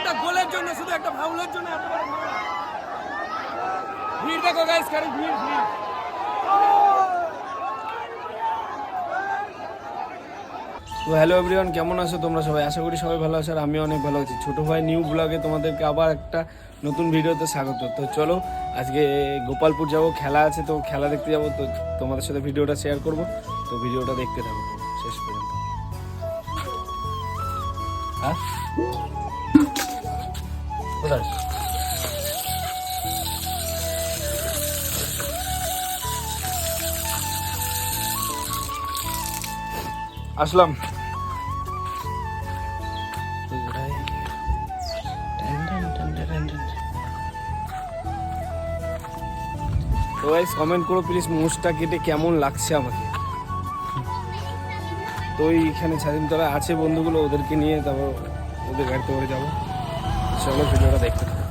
একটা গোলের জন্য, শুধু একটা ফাউলের জন্য এত বড় ভিড় দেখো গাইস, কারণ ভিড়। তো হ্যালো এভরিওয়ান, কেমন আছো তোমরা সবাই? আশা করি সবাই ভালো আছো আর আমিও অনেক ভালো আছি। ছোটো ভাই নিউ ব্লগে তোমাদেরকে আবার একটা নতুন ভিডিওতে স্বাগত। তো চলো আজকে গোপালপুর যাব, খেলা আছে, তো খেলা দেখতে যাব। তো তোমাদের সাথে ভিডিওটা শেয়ার করব, তো ভিডিওটা দেখতে থাকো শেষ পর্যন্ত। হ্যাঁ কোথায় আসলাম? তো গাইস কমেন্ট করো প্লিজ, মুছটা কেটে কেমন লাগছে আমাকে। তো এইখানে স্বাধীনতলা আছে বন্ধুগুলো, ওদেরকে নিয়ে তারপর ওদের গাড়িতে করে যাবো। চলো ভিডিওটা দেখতে থাকো।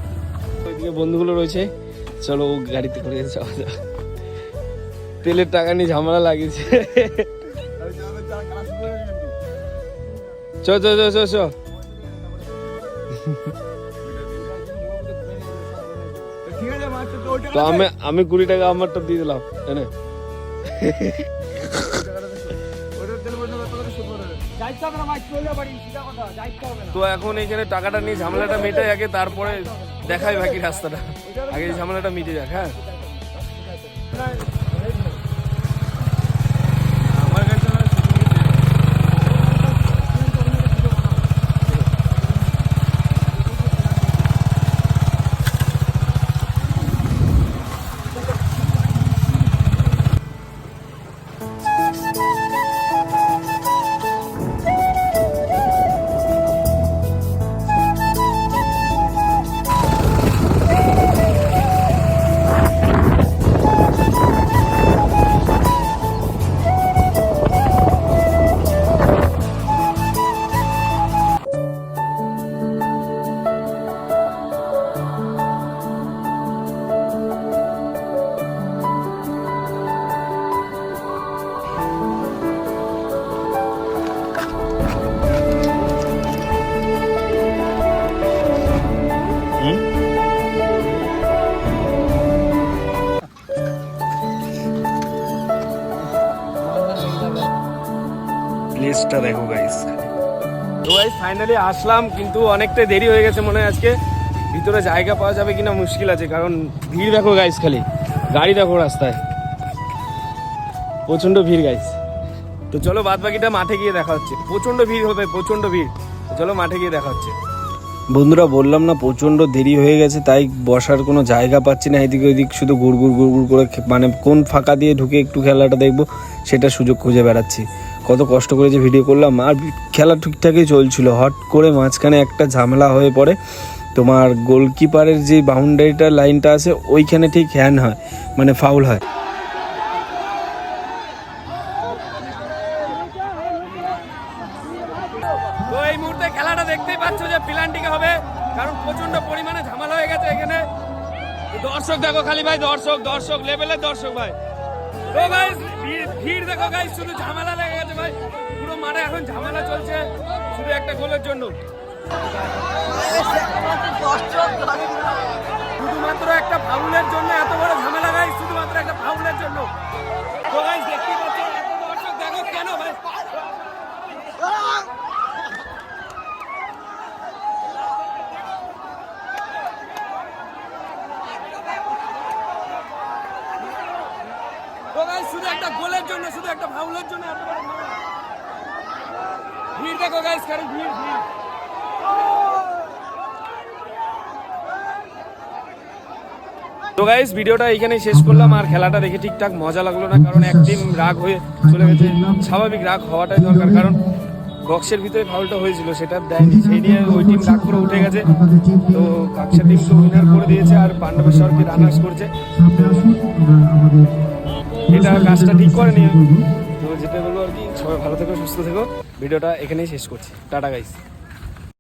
ওইদিকে বন্ধুগুলো রয়েছে, চলো ও গাড়িতে করে যাওয়া যাক। তেলের টাকা নিয়ে ঝামেলা লাগিয়েছে। চ চ চ চ চ তো আমি 20 টাকা আমারটা দিয়ে দিলাম। তো এখন এইখানে টাকাটা নিয়ে ঝামেলাটা মেটে আগে, তারপরে দেখাই বাকি রাস্তাটা। আগে ঝামেলাটা মিটে যাক। হ্যাঁ প্লেসটা দেখো গাইস। তো গাইস ফাইনালি আসলাম, কিন্তু অনেকটাই দেরি হয়ে গেছে মনে হয়। আজকে ভিতরে জায়গা পাওয়া যাবে কিনা মুশকিল আছে, কারণ ভিড় দেখো গাইস, খালি গাড়ি দেখো রাস্তায়, প্রচন্ড ভিড় গাইস। তো চলো বাদ বাকিটা মাঠে গিয়ে দেখা হচ্ছে। প্রচন্ড ভিড় হবে, প্রচন্ড ভিড়। চলো মাঠে গিয়ে দেখা হচ্ছে। বন্ধুরা বললাম না প্রচন্ড দেরি হয়ে গেছে, তাই বসার কোনো জায়গা পাচ্ছি না। এদিকে ওইদিক শুধু গুড় করে মানে কোন ফাঁকা দিয়ে ঢুকে একটু খেলাটা দেখবো সেটা সুযোগ খুঁজে বেড়াচ্ছি। কত কষ্ট করে যে ভিডিও করলাম, আর খেলা ঠিকঠাকই চলছিল, হট করে মাঝখানে একটা ঝামেলা হয়ে পড়ে। তোমার গোলকিপারের যে বাউন্ডারিটার লাইনটা আছে ওইখানে ঠিক হ্যান্ড হয়, মানে ফাউল হয়। তো এই মুহূর্তে খেলাটা দেখতেই পাচ্ছ যে প্লান্টিকে হবে, কারণ প্রচন্ড পরিমাণে ঝামেলা হয়ে গেছে এখানে। দর্শক দেখো খালি ভাই, দর্শক লেভেলের দর্শক ভাই। তো গাইস ভিড় দেখো গাইস, শুধু ঝামেলা লেগে গেছে ভাই, পুরো মাঠে এখন ঝামেলা চলছে শুধু একটা গোলের জন্য। শুধুমাত্র একটা ফাউলের জন্য এত বড় ঝামেলা গাইস, শুধুমাত্র একটা ফাউলের জন্য। তো গাইস দেখতেই পাচ্ছ এত দর্শক দেখো কেন ভাই। শুধু একটা গোলের জন্য, শুধু একটা ফাউলের জন্য এত বড় ভিড় দেখো গাইস, কারণ ভিড়। তো গাইস ভিডিওটা এইখানেই শেষ করলাম। আর খেলাটা দেখে ঠিকঠাক মজা লাগলো না, কারণ এক টিম রাগ হয়ে চলে গেছে। স্বাভাবিক রাগ হওয়াটাই দরকার, কারণ বক্সের ভিতরে ফাউলটা হয়েছিল সেটা দেয়নি, সেই নিয়ে ওই টিম রাগ করে উঠে গেছে। তো কাকসা টিমকে উইনার করে দিয়েছে আর পাণ্ডবেশ্বরকে রানার্স করছে। এটা কাজটা ঠিক করেনি। তো যেটা বলবো আর কি, সবাই ভালো থেকো, সুস্থ থেকো। ভিডিওটা এখানেই শেষ করছি। Tata guys.